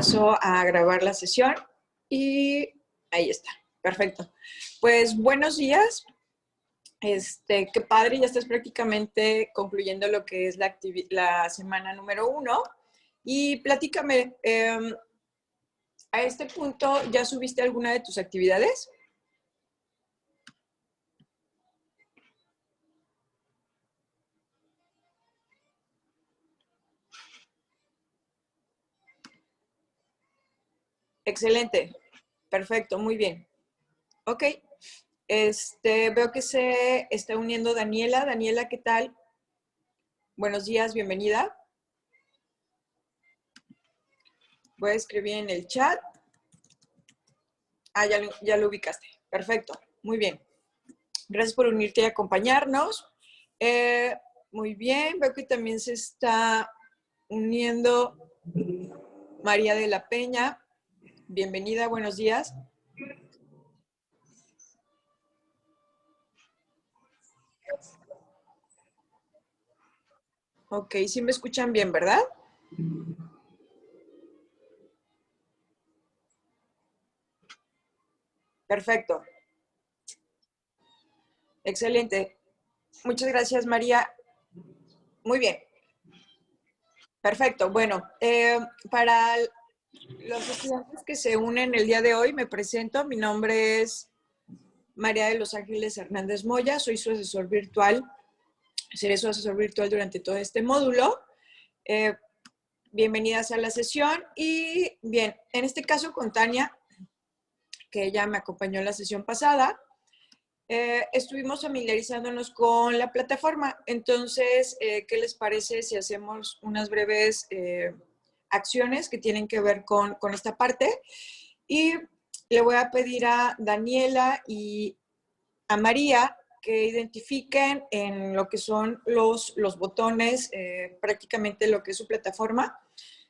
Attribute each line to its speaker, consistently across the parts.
Speaker 1: paso a grabar la sesión y ahí está. Perfecto. Pues buenos días. Qué padre, ya estás prácticamente concluyendo lo que es la semana número 1. Y platícame, a este punto, ¿ya subiste alguna de tus actividades? Excelente. Perfecto, muy bien. Ok. Veo que se está uniendo Daniela. Daniela, ¿qué tal? Buenos días, bienvenida. Voy a escribir en el chat. Ah, ya lo ubicaste. Perfecto, muy bien. Gracias por unirte y acompañarnos. Muy bien, veo que también se está uniendo María de la Peña. Bienvenida, buenos días. Ok, sí me escuchan bien, ¿verdad? Perfecto. Excelente. Muchas gracias, María. Muy bien. Perfecto. Bueno, para los estudiantes que se unen el día de hoy, me presento. Mi nombre es María de los Ángeles Hernández Moya. Soy su asesor virtual. Seré su asesor virtual durante todo este módulo. Bienvenidas a la sesión. Y bien, en este caso con Tania, que ella me acompañó en la sesión pasada, estuvimos familiarizándonos con la plataforma. Entonces, ¿qué les parece si hacemos unas breves acciones que tienen que ver con esta parte? Y le voy a pedir a Daniela y a María que identifiquen en lo que son los botones, prácticamente lo que es su plataforma.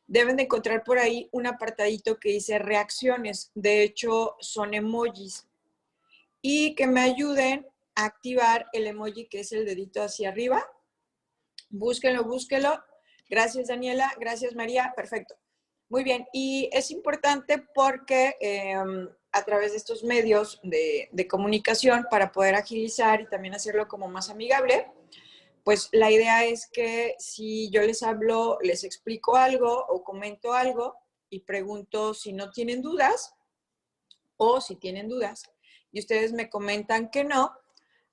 Speaker 1: Deben de encontrar por ahí un apartadito que dice reacciones. De hecho, son emojis. Y que me ayuden a activar el emoji que es el dedito hacia arriba. Búsquenlo, búsquenlo. Gracias, Daniela. Gracias, María. Perfecto. Muy bien. Y es importante porque a través de estos medios de comunicación, para poder agilizar y también hacerlo como más amigable, pues la idea es que si yo les hablo, les explico algo o comento algo y pregunto si no tienen dudas o si tienen dudas y ustedes me comentan que no,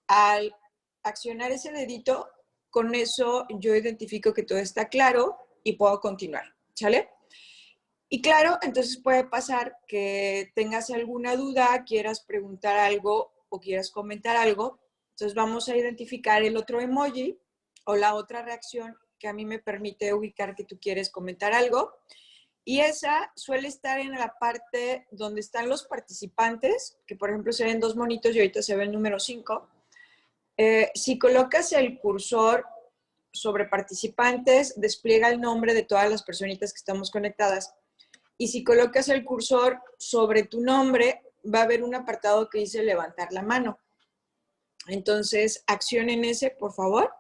Speaker 1: al accionar ese dedito, con eso yo identifico que todo está claro y puedo continuar, ¿sale? Y claro, entonces puede pasar que tengas alguna duda, quieras preguntar algo o quieras comentar algo. Entonces vamos a identificar el otro emoji o la otra reacción que a mí me permite ubicar que tú quieres comentar algo. Y esa suele estar en la parte donde están los participantes, que por ejemplo se ven dos monitos y ahorita se ve el número 5. Si colocas el cursor sobre participantes, despliega el nombre de todas las personitas que estamos conectadas. Y si colocas el cursor sobre tu nombre, va a haber un apartado que dice levantar la mano. Entonces, accionen ese, por favor.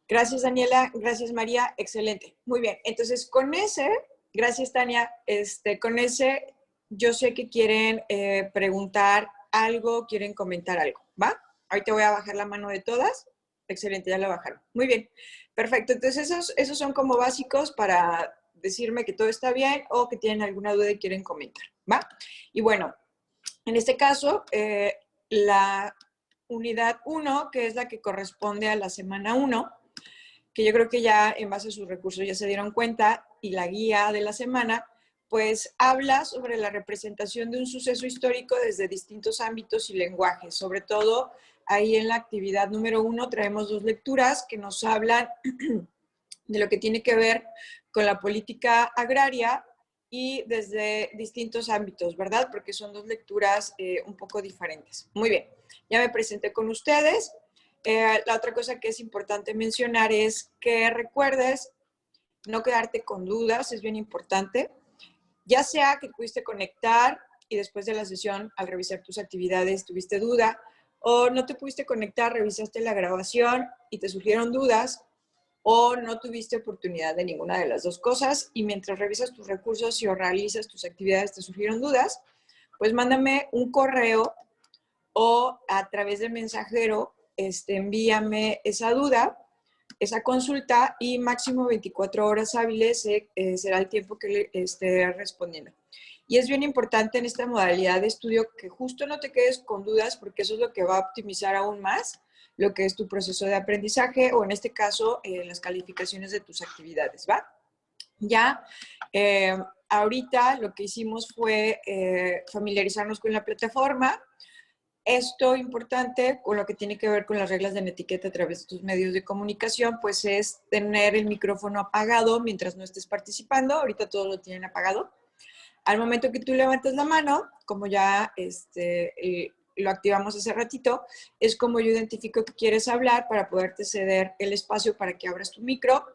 Speaker 1: Gracias, Daniela. Gracias, María. Excelente. Muy bien. Entonces, con ese, gracias, Tania. Con ese, yo sé que quieren preguntar algo, quieren comentar algo, ¿va? Ahorita voy a bajar la mano de todas. Excelente, ya la bajaron. Muy bien. Perfecto. Entonces, esos son como básicos para decirme que todo está bien o que tienen alguna duda y quieren comentar, ¿va? Y bueno, en este caso, la unidad 1, que es la que corresponde a la semana 1, que yo creo que ya en base a sus recursos ya se dieron cuenta, y la guía de la semana, pues habla sobre la representación de un suceso histórico desde distintos ámbitos y lenguajes. Sobre todo, ahí en la actividad número 1 traemos dos lecturas que nos hablan de lo que tiene que ver con la política agraria y desde distintos ámbitos, ¿verdad? Porque son dos lecturas un poco diferentes. Muy bien, ya me presenté con ustedes. La otra cosa que es importante mencionar es que recuerdes no quedarte con dudas, es bien importante. Ya sea que pudiste conectar y después de la sesión, al revisar tus actividades, tuviste duda, o no te pudiste conectar, revisaste la grabación y te surgieron dudas, o no tuviste oportunidad de ninguna de las dos cosas y mientras revisas tus recursos y o realizas tus actividades te surgieron dudas, pues mándame un correo o a través del mensajero envíame esa duda, esa consulta y máximo 24 horas hábiles será el tiempo que le esté respondiendo. Y es bien importante en esta modalidad de estudio que justo no te quedes con dudas porque eso es lo que va a optimizar aún más lo que es tu proceso de aprendizaje o en este caso las calificaciones de tus actividades, ¿va? Ya, ahorita lo que hicimos fue familiarizarnos con la plataforma. Esto importante con lo que tiene que ver con las reglas de etiqueta a través de tus medios de comunicación, pues es tener el micrófono apagado mientras no estés participando. Ahorita todos lo tienen apagado. Al momento que tú levantas la mano, como ya lo activamos hace ratito, es como yo identifico que quieres hablar para poderte ceder el espacio para que abras tu micro,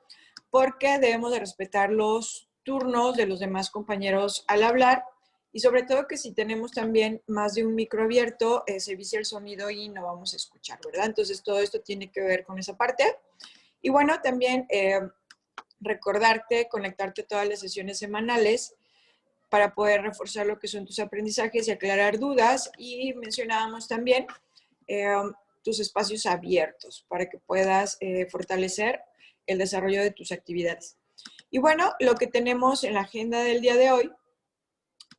Speaker 1: porque debemos de respetar los turnos de los demás compañeros al hablar y sobre todo que si tenemos también más de un micro abierto, se vicia el sonido y no vamos a escuchar, ¿verdad? Entonces todo esto tiene que ver con esa parte. Y bueno, también recordarte, conectarte a todas las sesiones semanales para poder reforzar lo que son tus aprendizajes y aclarar dudas. Y mencionábamos también tus espacios abiertos para que puedas fortalecer el desarrollo de tus actividades. Y bueno, lo que tenemos en la agenda del día de hoy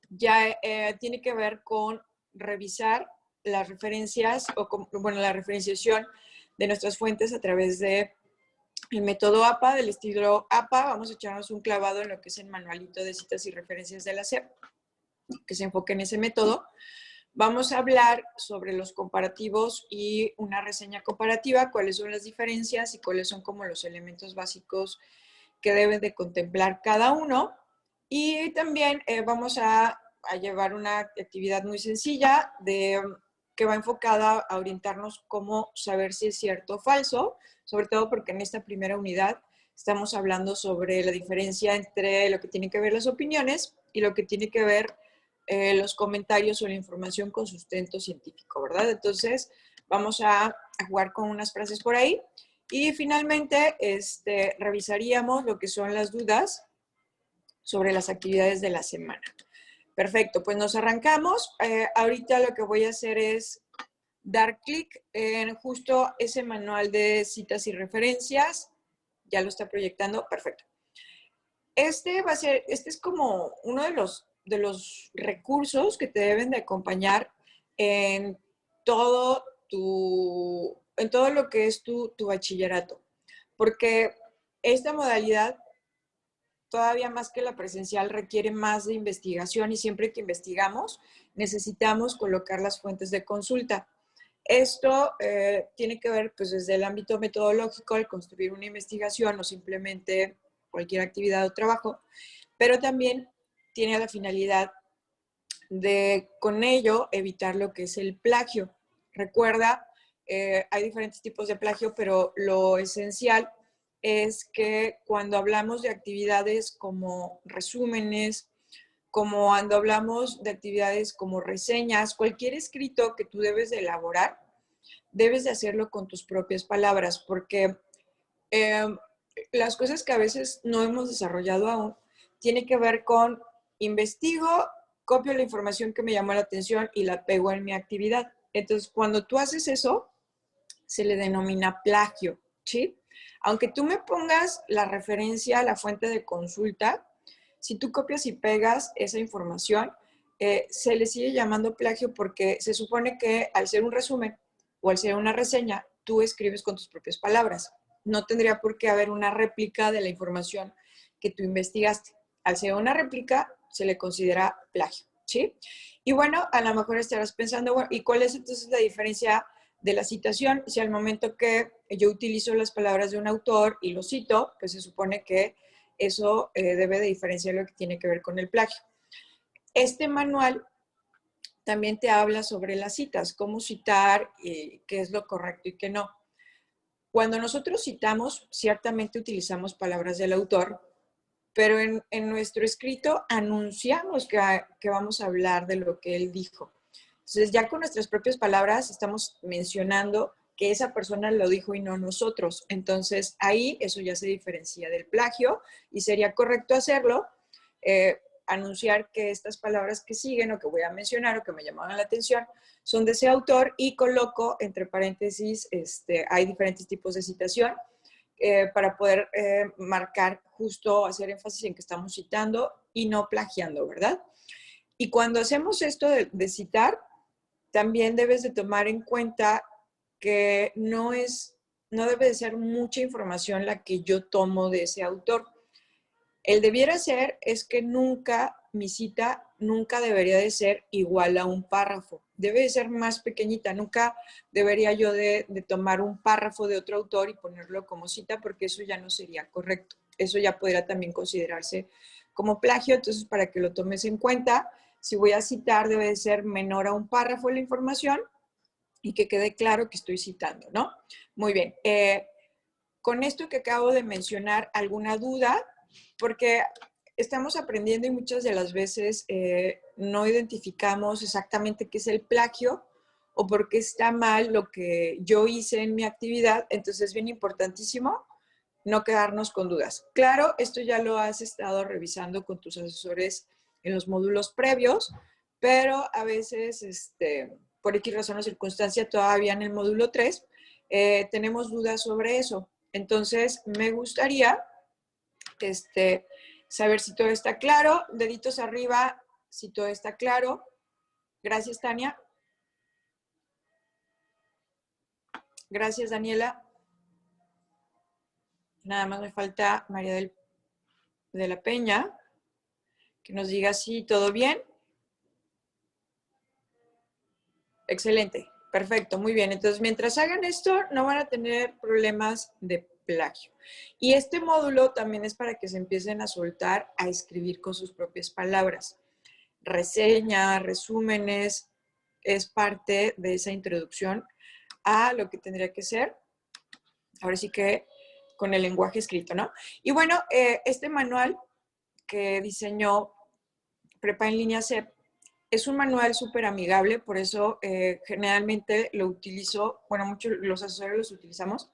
Speaker 1: ya tiene que ver con revisar las referencias o bueno, la referenciación de nuestras fuentes a través de el método APA, del estilo APA. Vamos a echarnos un clavado en lo que es el manualito de citas y referencias de la SEP, que se enfoque en ese método. Vamos a hablar sobre los comparativos y una reseña comparativa, cuáles son las diferencias y cuáles son como los elementos básicos que deben de contemplar cada uno. Y también vamos a llevar una actividad muy sencilla que va enfocada a orientarnos cómo saber si es cierto o falso, sobre todo porque en esta primera unidad estamos hablando sobre la diferencia entre lo que tiene que ver las opiniones y lo que tiene que ver los comentarios o la información con sustento científico, ¿verdad? Entonces, vamos a jugar con unas frases por ahí. Y finalmente, revisaríamos lo que son las dudas sobre las actividades de la semana. Perfecto, pues nos arrancamos. Ahorita lo que voy a hacer es dar clic en justo ese manual de citas y referencias. Ya lo está proyectando, perfecto. Este es como uno de los recursos que te deben de acompañar en todo lo que es tu bachillerato. Porque esta modalidad, todavía más que la presencial, requiere más de investigación y siempre que investigamos necesitamos colocar las fuentes de consulta. Esto tiene que ver pues desde el ámbito metodológico, al construir una investigación o simplemente cualquier actividad o trabajo, pero también tiene la finalidad de con ello evitar lo que es el plagio. Recuerda, hay diferentes tipos de plagio, pero lo esencial es que cuando hablamos de actividades como resúmenes, como cuando hablamos de actividades como reseñas, cualquier escrito que tú debes de elaborar, debes de hacerlo con tus propias palabras, porque las cosas que a veces no hemos desarrollado aún tiene que ver con investigo, copio la información que me llamó la atención y la pego en mi actividad. Entonces, cuando tú haces eso, se le denomina plagio, ¿sí? Aunque tú me pongas la referencia a la fuente de consulta, si tú copias y pegas esa información, se le sigue llamando plagio porque se supone que al ser un resumen o al ser una reseña, tú escribes con tus propias palabras. No tendría por qué haber una réplica de la información que tú investigaste. Al ser una réplica, se le considera plagio, ¿sí? Y bueno, a lo mejor estarás pensando, bueno, ¿y cuál es entonces la diferencia de la citación? Si al momento que yo utilizo las palabras de un autor y lo cito, pues se supone que eso debe de diferenciar lo que tiene que ver con el plagio. Este manual también te habla sobre las citas, cómo citar, qué es lo correcto y qué no. Cuando nosotros citamos, ciertamente utilizamos palabras del autor, pero en nuestro escrito anunciamos que vamos a hablar de lo que él dijo. Entonces, ya con nuestras propias palabras estamos mencionando que esa persona lo dijo y no nosotros. Entonces, ahí eso ya se diferencia del plagio y sería correcto hacerlo, anunciar que estas palabras que siguen o que voy a mencionar o que me llamaban la atención son de ese autor y coloco entre paréntesis, hay diferentes tipos de citación para poder marcar justo, hacer énfasis en que estamos citando y no plagiando, ¿verdad? Y cuando hacemos esto de citar, también debes de tomar en cuenta que no debe de ser mucha información la que yo tomo de ese autor. El debiera ser es que nunca, mi cita nunca debería de ser igual a un párrafo. Debe de ser más pequeñita. Nunca debería yo de tomar un párrafo de otro autor y ponerlo como cita porque eso ya no sería correcto. Eso ya podría también considerarse como plagio. Entonces, para que lo tomes en cuenta, si voy a citar, debe de ser menor a un párrafo la información y que quede claro que estoy citando, ¿no? Muy bien. Con esto que acabo de mencionar, ¿alguna duda? Porque estamos aprendiendo y muchas de las veces no identificamos exactamente qué es el plagio o por qué está mal lo que yo hice en mi actividad. Entonces es bien importantísimo no quedarnos con dudas. Claro, esto ya lo has estado revisando con tus asesores en los módulos previos, pero a veces, por X razón o circunstancia, todavía en el módulo 3, tenemos dudas sobre eso. Entonces, me gustaría saber si todo está claro. Deditos arriba si todo está claro. Gracias, Tania. Gracias, Daniela. Nada más me falta María de la Peña, que nos diga si todo bien. Excelente, perfecto, muy bien. Entonces, mientras hagan esto, no van a tener problemas de plagio. Y este módulo también es para que se empiecen a soltar, a escribir con sus propias palabras. Reseñas, resúmenes, es parte de esa introducción a lo que tendría que ser, ahora sí que con el lenguaje escrito, ¿no? Y bueno, este manual que diseñó Prepa en Línea CEP es un manual súper amigable, por eso generalmente lo utilizo, bueno, muchos los asesores los utilizamos.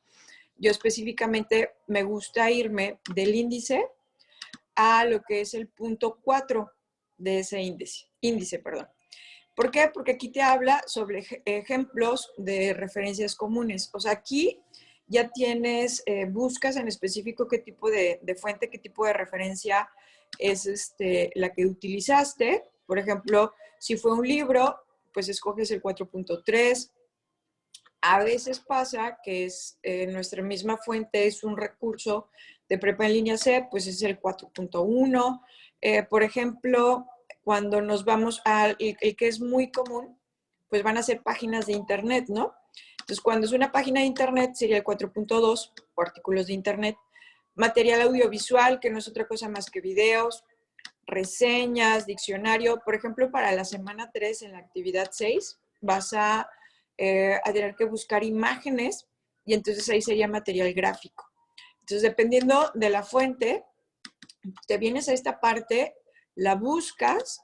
Speaker 1: Yo específicamente me gusta irme del índice a lo que es el punto 4 de ese índice, perdón. ¿Por qué? Porque aquí te habla sobre ejemplos de referencias comunes. O sea, aquí ya tienes, buscas en específico qué tipo de fuente, qué tipo de referencia es la que utilizaste. Por ejemplo, si fue un libro, pues escoges el 4.3. A veces pasa que nuestra misma fuente es un recurso de Prepa en Línea C, pues es el 4.1. Por ejemplo, cuando nos vamos al el que es muy común, pues van a ser páginas de internet, ¿no? Entonces, cuando es una página de internet, sería el 4.2, o artículos de internet. Material audiovisual, que no es otra cosa más que videos, reseñas, diccionario. Por ejemplo, para la semana 3, en la actividad 6, vas a tener que buscar imágenes y entonces ahí sería material gráfico. Entonces, dependiendo de la fuente, te vienes a esta parte, la buscas,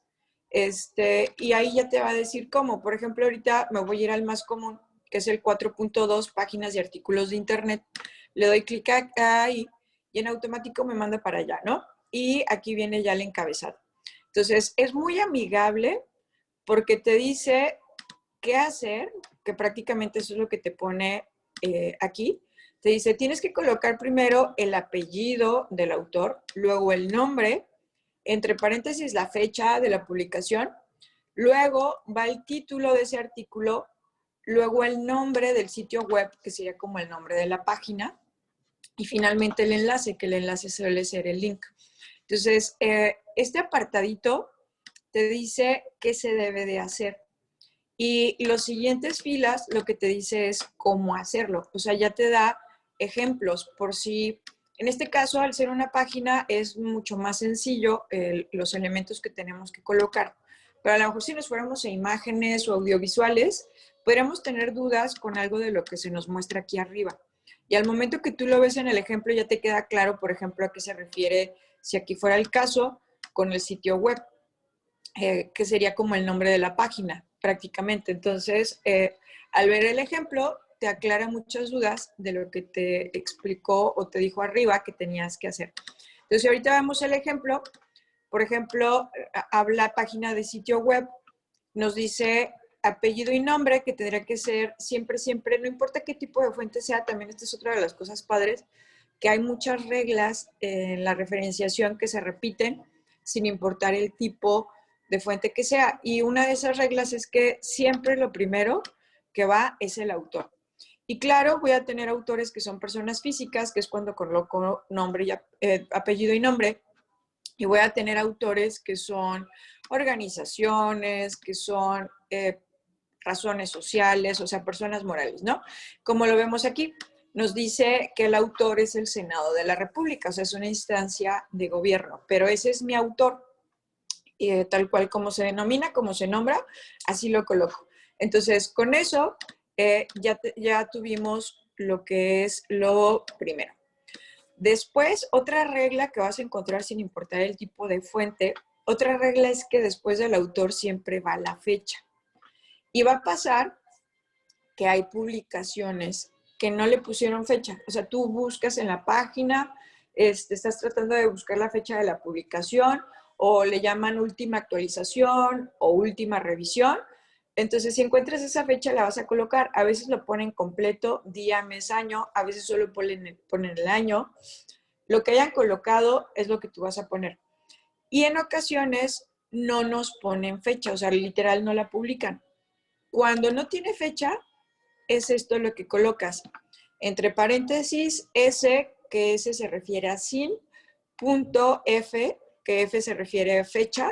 Speaker 1: y ahí ya te va a decir cómo. Por ejemplo, ahorita me voy a ir al más común, que es el 4.2, páginas y artículos de internet. Le doy clic ahí y en automático me manda para allá, ¿no? Y aquí viene ya el encabezado. Entonces, es muy amigable porque te dice qué hacer, que prácticamente eso es lo que te pone aquí. Te dice, tienes que colocar primero el apellido del autor, luego el nombre, entre paréntesis la fecha de la publicación, luego va el título de ese artículo, luego el nombre del sitio web, que sería como el nombre de la página, y finalmente el enlace, que el enlace suele ser el link. Entonces, este apartadito te dice qué se debe de hacer. Y los siguientes filas lo que te dice es cómo hacerlo. O sea, ya te da ejemplos por si, en este caso, al ser una página, es mucho más sencillo los elementos que tenemos que colocar. Pero a lo mejor si nos fuéramos a imágenes o audiovisuales, podríamos tener dudas con algo de lo que se nos muestra aquí arriba. Y al momento que tú lo ves en el ejemplo, ya te queda claro, por ejemplo, a qué se refiere, si aquí fuera el caso, con el sitio web, que sería como el nombre de la página prácticamente. Entonces, al ver el ejemplo, te aclara muchas dudas de lo que te explicó o te dijo arriba que tenías que hacer. Entonces, ahorita vemos el ejemplo. Por ejemplo, habla página de sitio web, nos dice apellido y nombre, que tendría que ser siempre, siempre, no importa qué tipo de fuente sea. También esta es otra de las cosas padres, que hay muchas reglas en la referenciación que se repiten sin importar el tipo de fuente que sea. Y una de esas reglas es que siempre lo primero que va es el autor. Y claro, voy a tener autores que son personas físicas, que es cuando coloco nombre y apellido y nombre. Y voy a tener autores que son organizaciones, que son razones sociales, o sea, personas morales, ¿no? Como lo vemos aquí, nos dice que el autor es el Senado de la República, o sea, es una instancia de gobierno, pero ese es mi autor, tal cual como se denomina, como se nombra, así lo coloco. Entonces, con eso ya tuvimos lo que es lo primero. Después, otra regla que vas a encontrar sin importar el tipo de fuente, otra regla es que después del autor siempre va la fecha. Y va a pasar que hay publicaciones que no le pusieron fecha. O sea, tú buscas en la página, estás tratando de buscar la fecha de la publicación o le llaman última actualización o última revisión. Entonces, si encuentras esa fecha, la vas a colocar. A veces lo ponen completo, día, mes, año. A veces solo ponen el año. Lo que hayan colocado es lo que tú vas a poner. Y en ocasiones no nos ponen fecha, o sea, literal no la publican. Cuando no tiene fecha, es esto lo que colocas. Entre paréntesis, S, que S se refiere a sin, punto F, que F se refiere a fecha,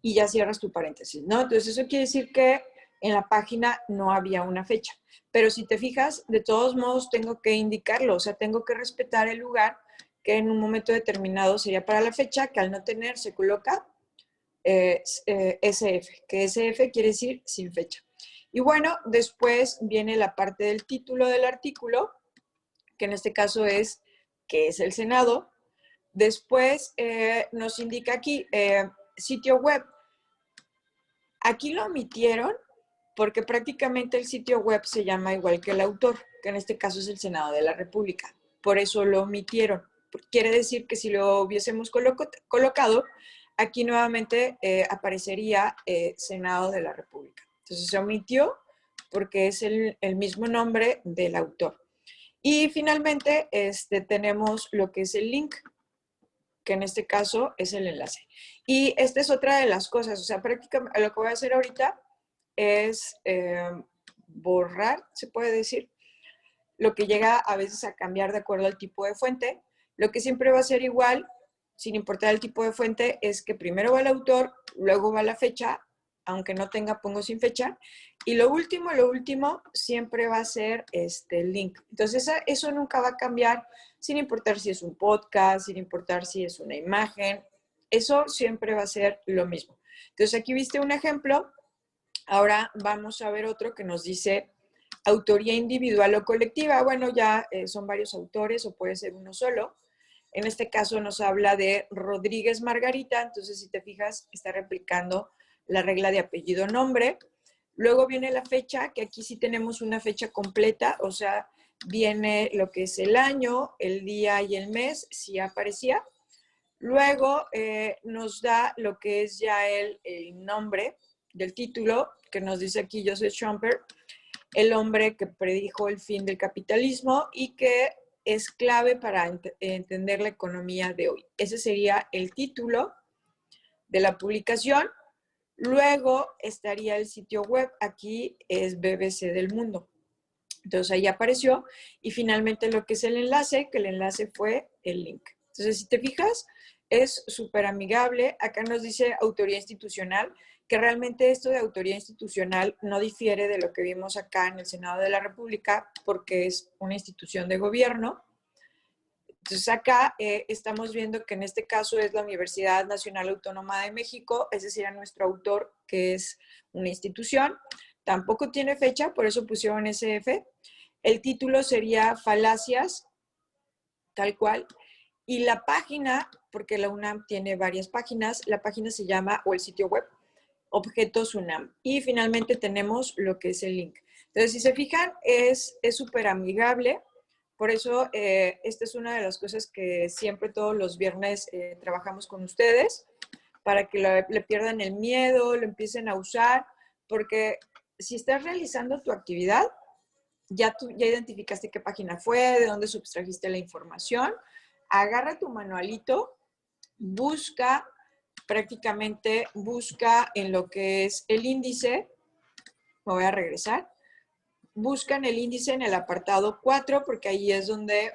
Speaker 1: y ya cierras tu paréntesis, ¿no? Entonces, eso quiere decir que en la página no había una fecha. Pero si te fijas, de todos modos tengo que indicarlo, o sea, tengo que respetar el lugar que en un momento determinado sería para la fecha, que al no tener se coloca SF, que SF quiere decir sin fecha. Y bueno, después viene la parte del título del artículo, que en este caso es ¿qué es el Senado? Después nos indica aquí sitio web. Aquí lo omitieron porque prácticamente el sitio web se llama igual que el autor, que en este caso es el Senado de la República. Por eso lo omitieron. Quiere decir que si lo hubiésemos colocado, aquí nuevamente aparecería Senado de la República. Entonces se omitió porque es el mismo nombre del autor. Y finalmente tenemos lo que es el link, que en este caso es el enlace. Y esta es otra de las cosas, o sea, prácticamente lo que voy a hacer ahorita es borrar, se puede decir, lo que llega a veces a cambiar de acuerdo al tipo de fuente. Lo que siempre va a ser igual, sin importar el tipo de fuente, es que primero va el autor, luego va la fecha, aunque no tenga, pongo sin fecha, y lo último, siempre va a ser el link. Entonces, eso nunca va a cambiar, sin importar si es un podcast, sin importar si es una imagen, eso siempre va a ser lo mismo. Entonces, aquí viste un ejemplo. Ahora vamos a ver otro que nos dice autoría individual o colectiva. Bueno, ya son varios autores o puede ser uno solo. En este caso nos habla de Rodríguez Margarita. Entonces, si te fijas, está replicando la regla de apellido-nombre. Luego viene la fecha, que aquí sí tenemos una fecha completa, o sea, viene lo que es el año, el día y el mes, si aparecía. Luego nos da lo que es ya el nombre del título, que nos dice aquí Joseph Schumpeter, el hombre que predijo el fin del capitalismo y que es clave para entender la economía de hoy. Ese sería el título de la publicación. Luego estaría el sitio web, aquí es BBC del Mundo. Entonces ahí apareció y finalmente lo que es el enlace, que el enlace fue el link. Entonces, si te fijas, es súper amigable. Acá nos dice autoría institucional, que realmente esto de autoría institucional no difiere de lo que vimos acá en el Senado de la República, porque es una institución de gobierno. Entonces acá estamos viendo que en este caso es la Universidad Nacional Autónoma de México, es decir, a nuestro autor, que es una institución. Tampoco tiene fecha, por eso pusieron SF. El título sería Falacias, tal cual. Y la página, porque la UNAM tiene varias páginas, la página se llama, o el sitio web, Objetos UNAM. Y finalmente tenemos lo que es el link. Entonces, si se fijan, es súper amigable. Por eso, esta es una de las cosas que siempre todos los viernes trabajamos con ustedes, para que le pierdan el miedo, lo empiecen a usar, porque si estás realizando tu actividad, ya identificaste qué página fue, de dónde sustrajiste la información, agarra tu manualito, prácticamente busca en lo que es el índice, me voy a regresar, busca en el índice en el apartado 4, porque ahí es donde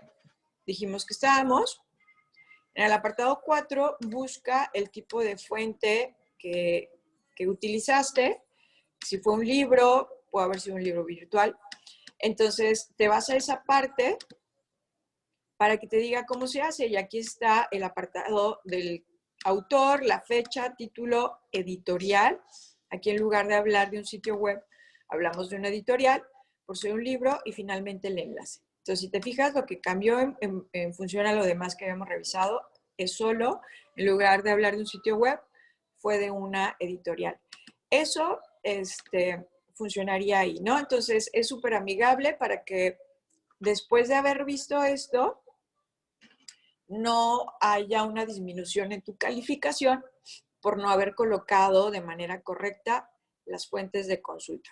Speaker 1: dijimos que estábamos. En el apartado 4, busca el tipo de fuente que utilizaste. Si fue un libro, puede haber sido un libro virtual. Entonces, te vas a esa parte para que te diga cómo se hace. Y aquí está el apartado del autor, la fecha, título, editorial. Aquí en lugar de hablar de un sitio web, hablamos de una editorial, por ser un libro, y finalmente el enlace. Entonces, si te fijas, lo que cambió en función a lo demás que habíamos revisado es solo, en lugar de hablar de un sitio web, fue de una editorial. Eso funcionaría ahí, ¿no? Entonces, es súper amigable para que después de haber visto esto, no haya una disminución en tu calificación por no haber colocado de manera correcta las fuentes de consulta.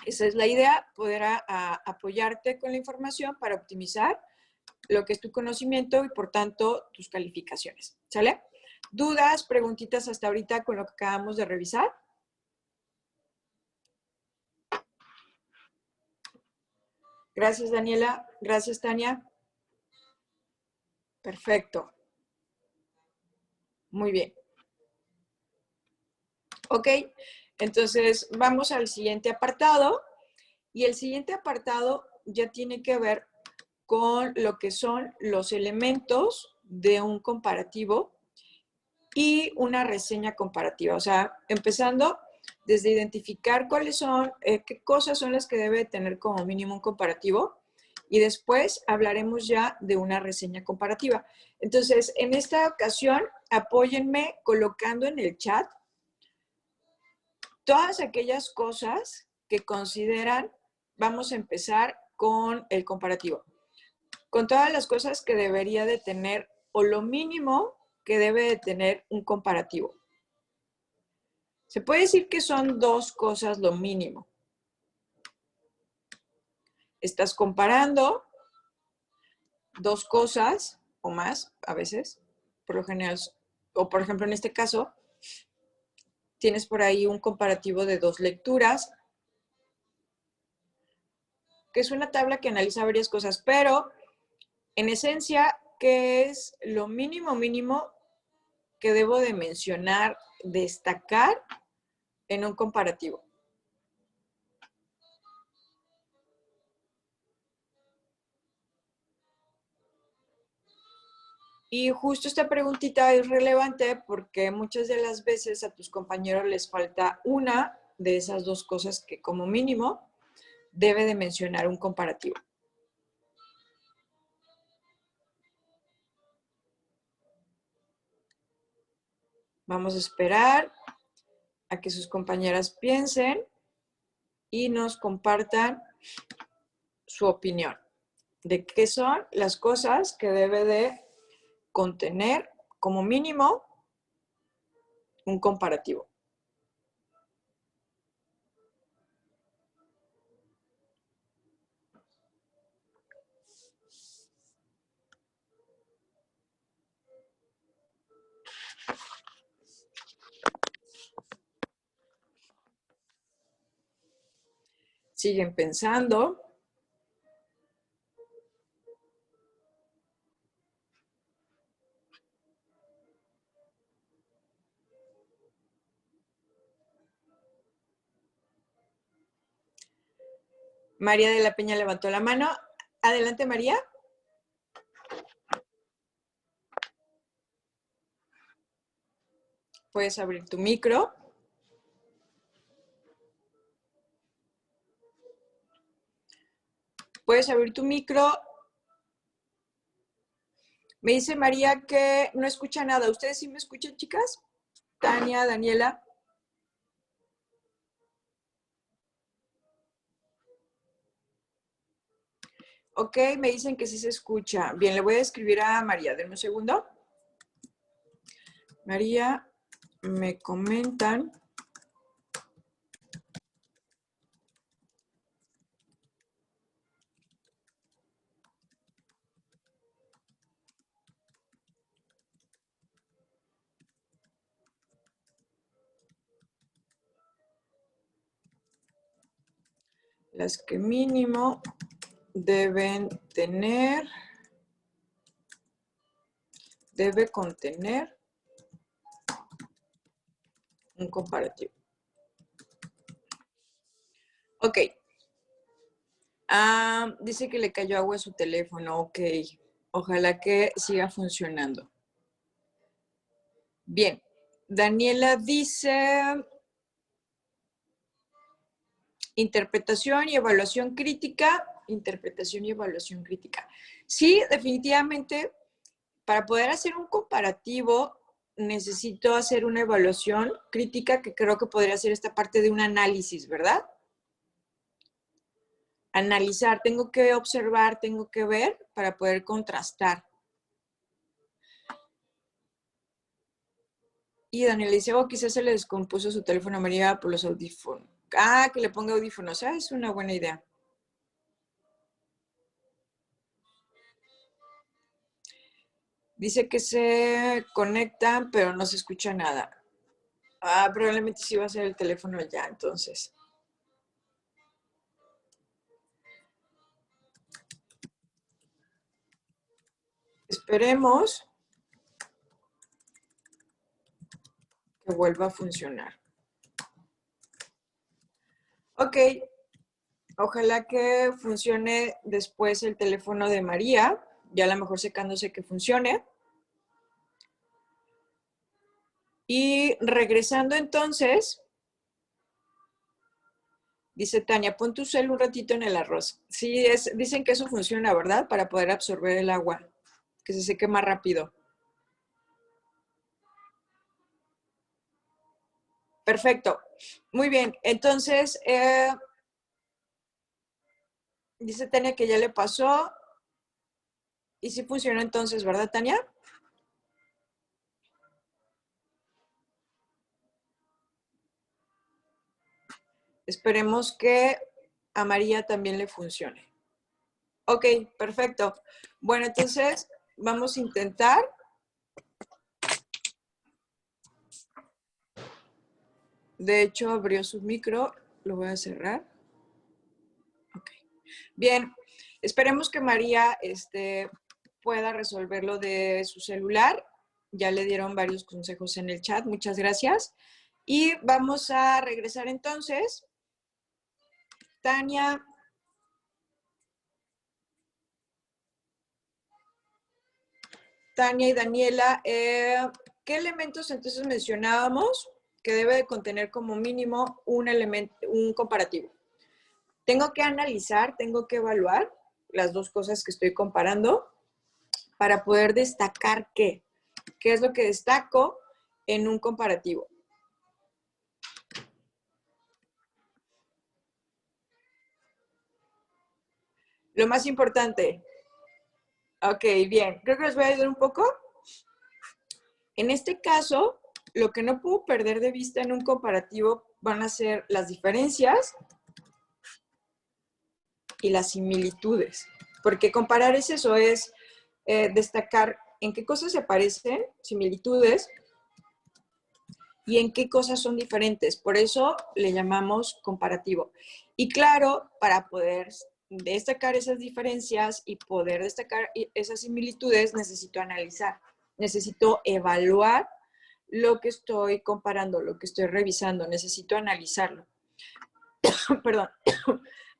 Speaker 1: Esa es la idea, poder apoyarte con la información para optimizar lo que es tu conocimiento y, por tanto, tus calificaciones. ¿Sale? ¿Dudas, preguntitas hasta ahorita con lo que acabamos de revisar? Gracias, Daniela. Gracias, Tania. Perfecto. Muy bien. Ok, entonces vamos al siguiente apartado. Y el siguiente apartado ya tiene que ver con lo que son los elementos de un comparativo y una reseña comparativa. O sea, empezando desde identificar cuáles son, qué cosas son las que debe tener como mínimo un comparativo, y después hablaremos ya de una reseña comparativa. Entonces, en esta ocasión, apóyenme colocando en el chat todas aquellas cosas que consideran. Vamos a empezar con el comparativo. Con todas las cosas que debería de tener, o lo mínimo que debe de tener un comparativo. Se puede decir que son dos cosas lo mínimo. Estás comparando dos cosas o más a veces, por lo general, o por ejemplo en este caso, tienes por ahí un comparativo de dos lecturas, que es una tabla que analiza varias cosas, pero en esencia, ¿qué es lo mínimo que debo de mencionar, destacar en un comparativo? Y justo esta preguntita es relevante porque muchas de las veces a tus compañeros les falta una de esas dos cosas que como mínimo debe de mencionar un comparativo. Vamos a esperar a que sus compañeras piensen y nos compartan su opinión de qué son las cosas que debe de contener como mínimo un comparativo. Siguen pensando. María de la Peña levantó la mano. Adelante, María. Puedes abrir tu micro. Puedes abrir tu micro. Me dice María que no escucha nada. ¿Ustedes sí me escuchan, chicas? Tania, Daniela. Ok, me dicen que sí se escucha. Bien, le voy a escribir a María. Denme un segundo. María, me comentan. Las que mínimo deben tener, debe contener un comparativo. Ok. Dice que le cayó agua a su teléfono. Ok. Ojalá que siga funcionando. Bien. Daniela dice interpretación y evaluación crítica. Interpretación y evaluación crítica. Sí, definitivamente, para poder hacer un comparativo, necesito hacer una evaluación crítica que creo que podría ser esta parte de un análisis, ¿verdad? Analizar, tengo que observar, tengo que ver para poder contrastar. Y Daniel dice, oh, quizás se le descompuso su teléfono a María por los audífonos. Ah, que le ponga audífonos. Ah, es una buena idea. Dice que se conectan, pero no se escucha nada. Ah, probablemente sí va a ser el teléfono ya, entonces. Esperemos que vuelva a funcionar. Ok, ojalá que funcione después el teléfono de María, ya a lo mejor secándose que funcione. Y regresando entonces, dice Tania, pon tu cel un ratito en el arroz. Sí, dicen que eso funciona, ¿verdad? Para poder absorber el agua, que se seque más rápido. Perfecto. Muy bien. Entonces, dice Tania que ya le pasó. Y sí funcionó entonces, ¿verdad, Tania? Esperemos que a María también le funcione. Ok, perfecto. Bueno, entonces vamos a intentar. De hecho, abrió su micro. Lo voy a cerrar. Ok. Bien, esperemos que María pueda resolver lo de su celular. Ya le dieron varios consejos en el chat. Muchas gracias. Y vamos a regresar entonces. Tania. Tania y Daniela, ¿qué elementos entonces mencionábamos que debe de contener como mínimo un elemento, un comparativo? Tengo que analizar, tengo que evaluar las dos cosas que estoy comparando para poder destacar qué es lo que destaco en un comparativo. Lo más importante. Ok, bien. Creo que les voy a ayudar un poco. En este caso, lo que no puedo perder de vista en un comparativo van a ser las diferencias y las similitudes. Porque comparar es eso, es destacar en qué cosas se parecen, similitudes, y en qué cosas son diferentes. Por eso le llamamos comparativo. Y claro, para poder destacar esas diferencias y poder destacar esas similitudes, necesito analizar, necesito evaluar lo que estoy comparando, lo que estoy revisando, necesito analizarlo. Perdón.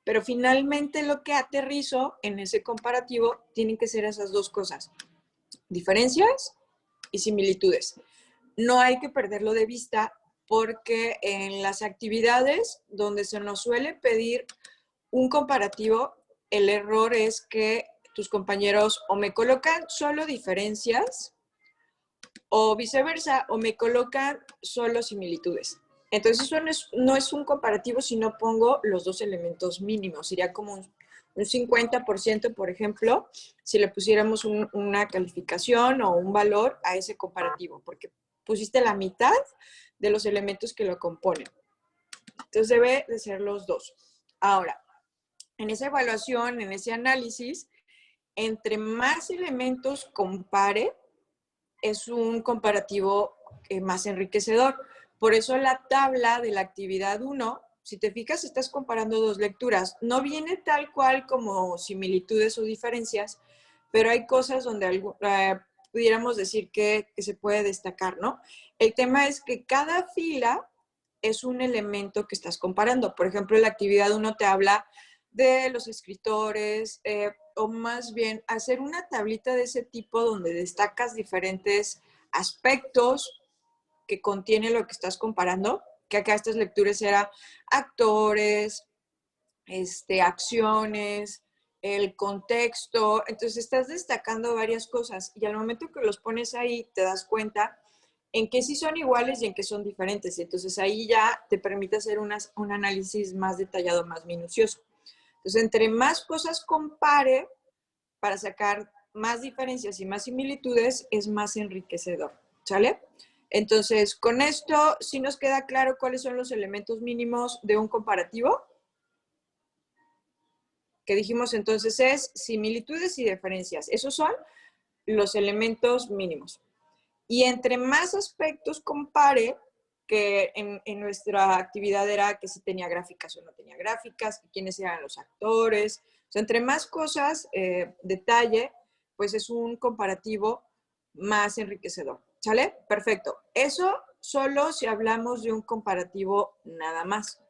Speaker 1: Pero finalmente lo que aterrizo en ese comparativo tienen que ser esas dos cosas, diferencias y similitudes. No hay que perderlo de vista porque en las actividades donde se nos suele pedir un comparativo, el error es que tus compañeros o me colocan solo diferencias o viceversa, o me colocan solo similitudes. Entonces eso no es un comparativo si no pongo los dos elementos mínimos, sería como un 50%, por ejemplo, si le pusiéramos una calificación o un valor a ese comparativo, porque pusiste la mitad de los elementos que lo componen. Entonces debe de ser los dos. Ahora, en esa evaluación, en ese análisis, entre más elementos compare, es un comparativo más enriquecedor. Por eso la tabla de la actividad 1, si te fijas, estás comparando dos lecturas. No viene tal cual como similitudes o diferencias, pero hay cosas donde pudiéramos decir que se puede destacar, ¿no? El tema es que cada fila es un elemento que estás comparando. Por ejemplo, la actividad 1 te habla de los escritores, o más bien hacer una tablita de ese tipo donde destacas diferentes aspectos que contiene lo que estás comparando, que acá estas lecturas eran actores, acciones, el contexto. Entonces estás destacando varias cosas y al momento que los pones ahí te das cuenta en qué sí son iguales y en qué son diferentes. Entonces ahí ya te permite hacer un análisis más detallado, más minucioso. Entonces, entre más cosas compare para sacar más diferencias y más similitudes, es más enriquecedor, ¿sale? Entonces, con esto sí nos queda claro cuáles son los elementos mínimos de un comparativo. Que dijimos entonces es similitudes y diferencias. Esos son los elementos mínimos. Y entre más aspectos compare, que en nuestra actividad era que si tenía gráficas o no tenía gráficas, que quiénes eran los actores. O sea, entre más cosas, detalle, pues es un comparativo más enriquecedor. ¿Sale? Perfecto. Eso solo si hablamos de un comparativo nada más.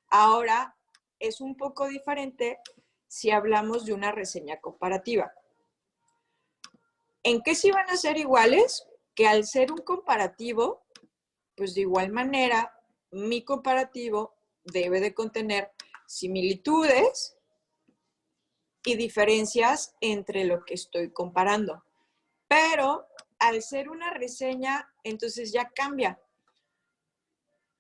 Speaker 1: Ahora, es un poco diferente si hablamos de una reseña comparativa. ¿En qué sí van a ser iguales? Que al ser un comparativo, pues de igual manera, mi comparativo debe de contener similitudes y diferencias entre lo que estoy comparando. Pero al ser una reseña, entonces ya cambia.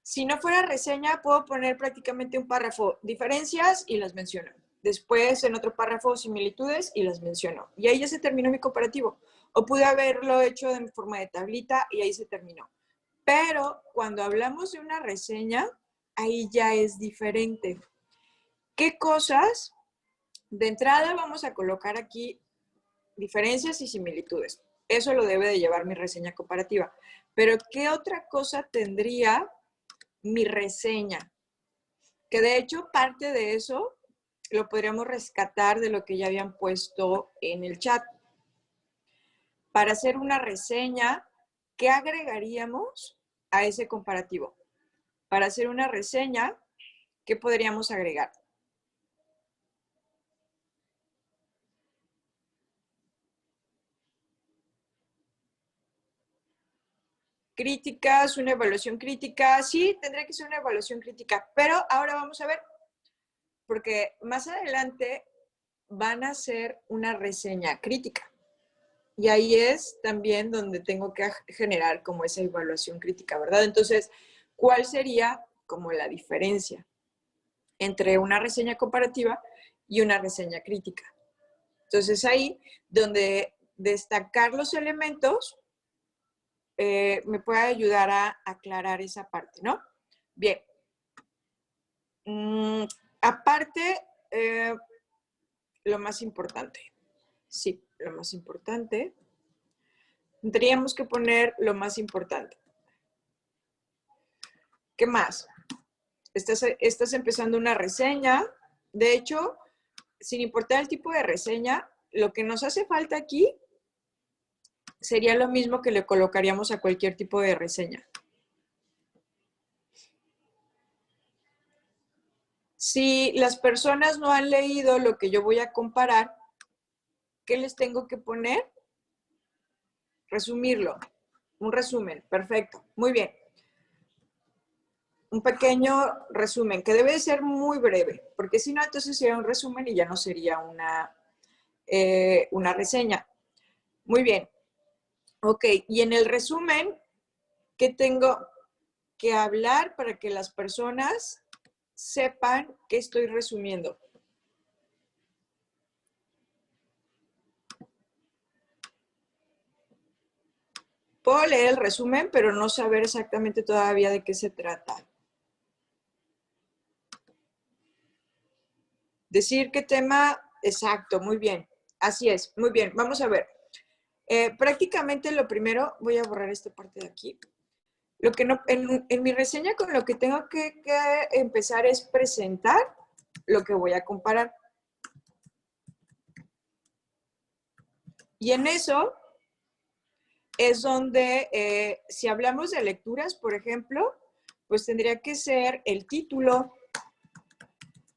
Speaker 1: Si no fuera reseña, puedo poner prácticamente un párrafo, diferencias y las menciono. Después, en otro párrafo, similitudes y las menciono. Y ahí ya se terminó mi comparativo. O pude haberlo hecho en forma de tablita y ahí se terminó. Pero cuando hablamos de una reseña, ahí ya es diferente. ¿Qué cosas? De entrada vamos a colocar aquí diferencias y similitudes. Eso lo debe de llevar mi reseña comparativa. Pero ¿qué otra cosa tendría mi reseña? Que de hecho parte de eso lo podríamos rescatar de lo que ya habían puesto en el chat. Para hacer una reseña, ¿qué agregaríamos a ese comparativo? Para hacer una reseña, ¿qué podríamos agregar? Críticas, una evaluación crítica. Sí, tendría que ser una evaluación crítica, pero ahora vamos a ver, porque más adelante van a hacer una reseña crítica. Y ahí es también donde tengo que generar como esa evaluación crítica, ¿verdad? Entonces, ¿cuál sería como la diferencia entre una reseña comparativa y una reseña crítica? Entonces, ahí donde destacar los elementos me puede ayudar a aclarar esa parte, ¿no? Bien. Aparte, lo más importante. Sí, lo más importante. Tendríamos que poner lo más importante. ¿Qué más? Estás empezando una reseña. De hecho, sin importar el tipo de reseña, lo que nos hace falta aquí sería lo mismo que le colocaríamos a cualquier tipo de reseña. Si las personas no han leído lo que yo voy a comparar, ¿qué les tengo que poner? Resumirlo. Un resumen. Perfecto. Muy bien. Un pequeño resumen, que debe ser muy breve, porque si no, entonces sería un resumen y ya no sería una reseña. Muy bien. Ok, y en el resumen, ¿qué tengo que hablar para que las personas sepan qué estoy resumiendo? Puedo leer el resumen, pero no saber exactamente todavía de qué se trata. Decir qué tema, exacto, muy bien. Así es, muy bien. Vamos a ver. Prácticamente lo primero, voy a borrar esta parte de aquí. Lo que no, en mi reseña con lo que tengo que empezar es presentar lo que voy a comparar. Y en eso es donde, si hablamos de lecturas, por ejemplo, pues tendría que ser el título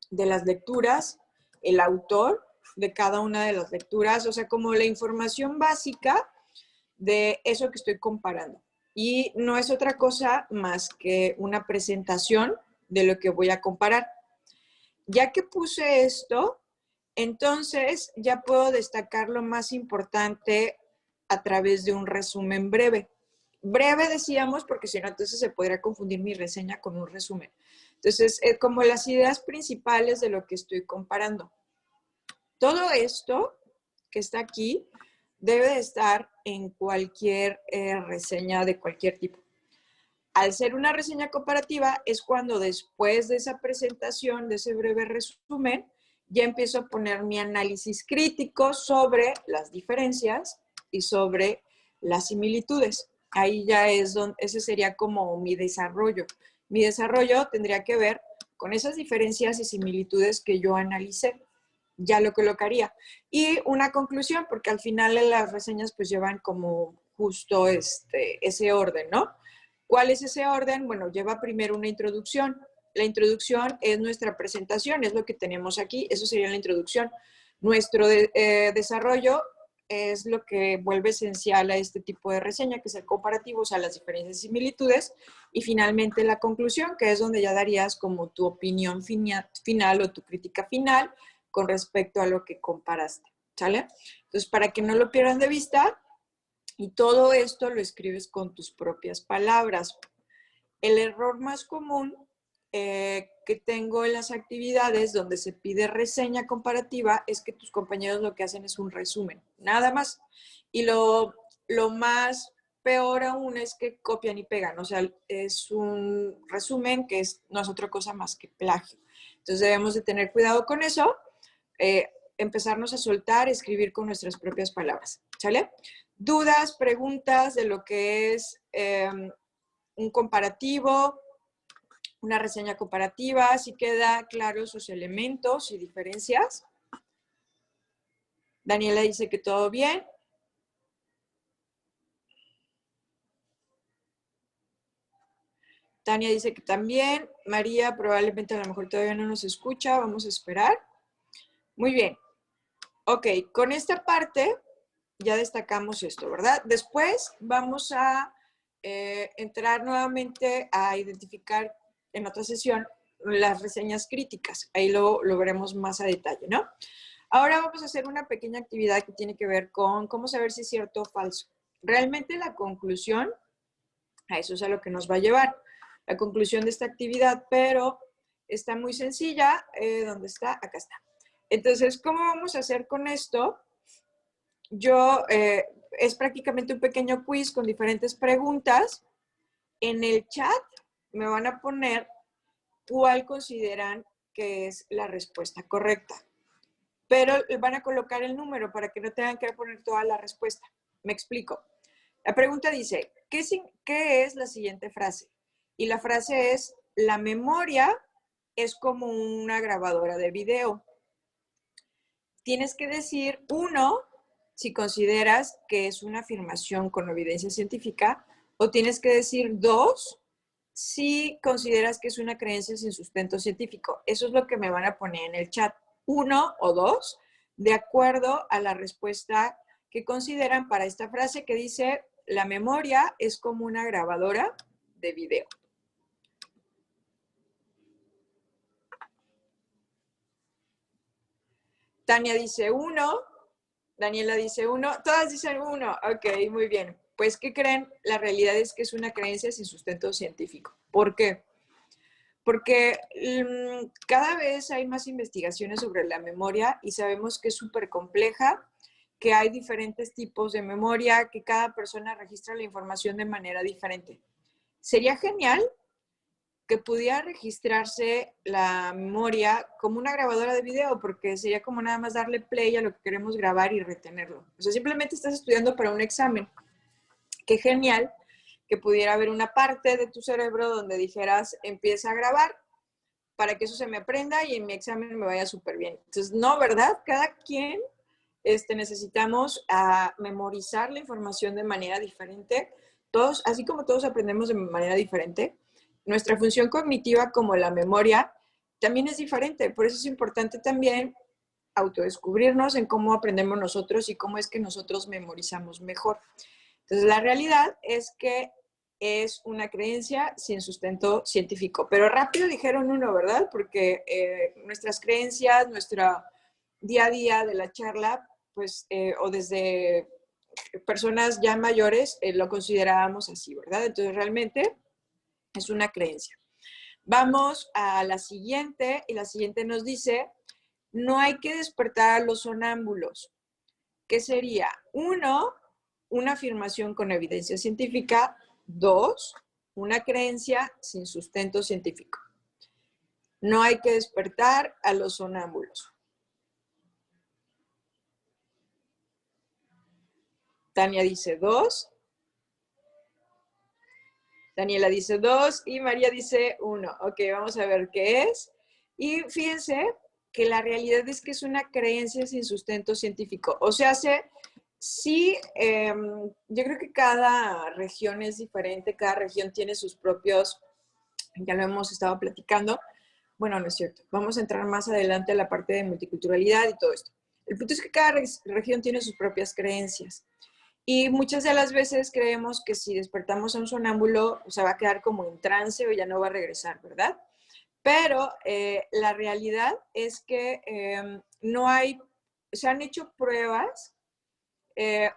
Speaker 1: de las lecturas, el autor de cada una de las lecturas, o sea, como la información básica de eso que estoy comparando. Y no es otra cosa más que una presentación de lo que voy a comparar. Ya que puse esto, entonces ya puedo destacar lo más importante a través de un resumen breve. Breve decíamos porque si no, entonces se podría confundir mi reseña con un resumen. Entonces, como las ideas principales de lo que estoy comparando. Todo esto que está aquí debe de estar en cualquier reseña de cualquier tipo. Al ser una reseña comparativa es cuando después de esa presentación, de ese breve resumen, ya empiezo a poner mi análisis crítico sobre las diferencias y sobre las similitudes. Ahí ya es donde, ese sería como mi desarrollo. Mi desarrollo tendría que ver con esas diferencias y similitudes que yo analicé. Ya lo colocaría. Y una conclusión, porque al final las reseñas pues llevan como justo ese orden, ¿no? ¿Cuál es ese orden? Bueno, lleva primero una introducción. La introducción es nuestra presentación, es lo que tenemos aquí, eso sería la introducción. Nuestro desarrollo es lo que vuelve esencial a este tipo de reseña, que es el comparativo, o sea, las diferencias y similitudes, y finalmente la conclusión, que es donde ya darías como tu opinión final o tu crítica final con respecto a lo que comparaste, ¿sale? Entonces, para que no lo pierdan de vista, y todo esto lo escribes con tus propias palabras. El error más común que tengo en las actividades donde se pide reseña comparativa es que tus compañeros lo que hacen es un resumen, nada más. Y lo más peor aún es que copian y pegan, o sea, es un resumen que no es otra cosa más que plagio. Entonces debemos de tener cuidado con eso, empezarnos a soltar, escribir con nuestras propias palabras, ¿sale? Dudas, preguntas de lo que es un comparativo, una reseña comparativa, si queda claro sus elementos y diferencias. Daniela dice que todo bien. Tania dice que también. María probablemente a lo mejor todavía no nos escucha. Vamos a esperar. Muy bien. Ok, con esta parte ya destacamos esto, ¿verdad? Después vamos a entrar nuevamente a identificar en otra sesión las reseñas críticas. Ahí lo veremos más a detalle, ¿no? Ahora vamos a hacer una pequeña actividad que tiene que ver con cómo saber si es cierto o falso. Realmente la conclusión, a eso es a lo que nos va a llevar, la conclusión de esta actividad, pero está muy sencilla. ¿Dónde está? Acá está. Entonces, ¿cómo vamos a hacer con esto? Es prácticamente un pequeño quiz con diferentes preguntas. En el chat me van a poner cuál consideran que es la respuesta correcta. Pero van a colocar el número para que no tengan que poner toda la respuesta. Me explico. La pregunta dice, ¿qué es la siguiente frase? Y la frase es, la memoria es como una grabadora de video. Tienes que decir, uno, si consideras que es una afirmación con evidencia científica, o tienes que decir, dos, si consideras que es una creencia sin sustento científico. Eso es lo que me van a poner en el chat. Uno o dos, de acuerdo a la respuesta que consideran para esta frase que dice, la memoria es como una grabadora de video. Tania dice uno, Daniela dice uno, todas dicen uno. Ok, muy bien. Pues, ¿qué creen? La realidad es que es una creencia sin sustento científico. ¿Por qué? Porque cada vez hay más investigaciones sobre la memoria y sabemos que es súper compleja que hay diferentes tipos de memoria, que cada persona registra la información de manera diferente. Sería genial que pudiera registrarse la memoria como una grabadora de video, porque sería como nada más darle play a lo que queremos grabar y retenerlo. O sea, simplemente estás estudiando para un examen. Qué genial que pudiera haber una parte de tu cerebro donde dijeras, empieza a grabar para que eso se me aprenda y en mi examen me vaya súper bien. Entonces, no, ¿verdad? Cada quien necesitamos memorizar la información de manera diferente. Todos, así como todos aprendemos de manera diferente, nuestra función cognitiva como la memoria también es diferente. Por eso es importante también autodescubrirnos en cómo aprendemos nosotros y cómo es que nosotros memorizamos mejor. Entonces, la realidad es que es una creencia sin sustento científico. Pero rápido dijeron uno, ¿verdad? Porque nuestras creencias, nuestro día a día de la charla, pues, o desde personas ya mayores, lo considerábamos así, ¿verdad? Entonces, realmente es una creencia. Vamos a la siguiente, y la siguiente nos dice, no hay que despertar a los sonámbulos. ¿Qué sería? 1, una afirmación con evidencia científica. 2, una creencia sin sustento científico. No hay que despertar a los sonámbulos. Tania dice 2. Daniela dice 2 y María dice 1. Ok, vamos a ver qué es. Y fíjense que la realidad es que es una creencia sin sustento científico. O sea, sí, yo creo que cada región es diferente, cada región tiene sus propios, ya lo hemos estado platicando. Bueno, no es cierto. Vamos a entrar más adelante a la parte de multiculturalidad y todo esto. El punto es que cada región tiene sus propias creencias. Y muchas de las veces creemos que si despertamos a un sonámbulo, se va a quedar como en trance o ya no va a regresar, ¿verdad? Pero la realidad es que no hay, se han hecho pruebas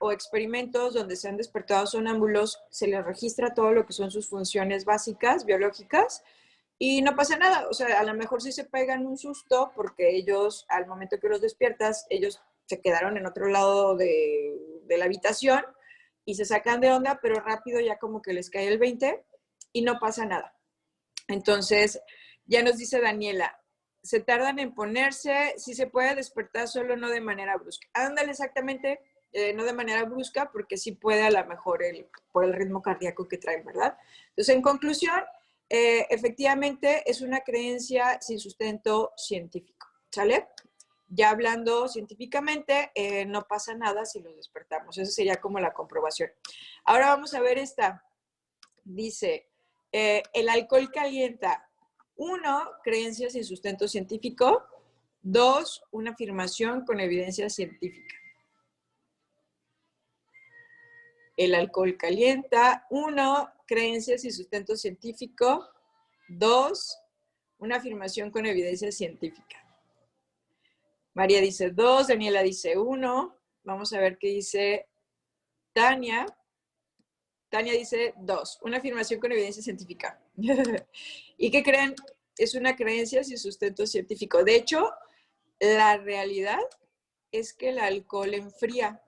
Speaker 1: o experimentos donde se han despertado sonámbulos, se les registra todo lo que son sus funciones básicas, biológicas, y no pasa nada. O sea, a lo mejor sí se pegan un susto porque ellos, al momento que los despiertas, ellos se quedaron en otro lado de la habitación y se sacan de onda, pero rápido ya como que les cae el 20 y no pasa nada. Entonces, ya nos dice Daniela, se tardan en ponerse, si se puede despertar solo no de manera brusca. Ándale, exactamente, no de manera brusca, porque sí puede a lo mejor por el ritmo cardíaco que traen, ¿verdad? Entonces, en conclusión, efectivamente es una creencia sin sustento científico, ¿sale? Ya hablando científicamente, no pasa nada si los despertamos. Esa sería como la comprobación. Ahora vamos a ver esta. Dice, el alcohol calienta. 1, creencia sin sustento científico. 2, una afirmación con evidencia científica. El alcohol calienta. 1, creencia sin sustento científico. 2, una afirmación con evidencia científica. María dice 2, Daniela dice 1. Vamos a ver qué dice Tania. Tania dice 2, una afirmación con evidencia científica. ¿Y qué creen? Es una creencia sin sustento científico. De hecho, la realidad es que el alcohol enfría.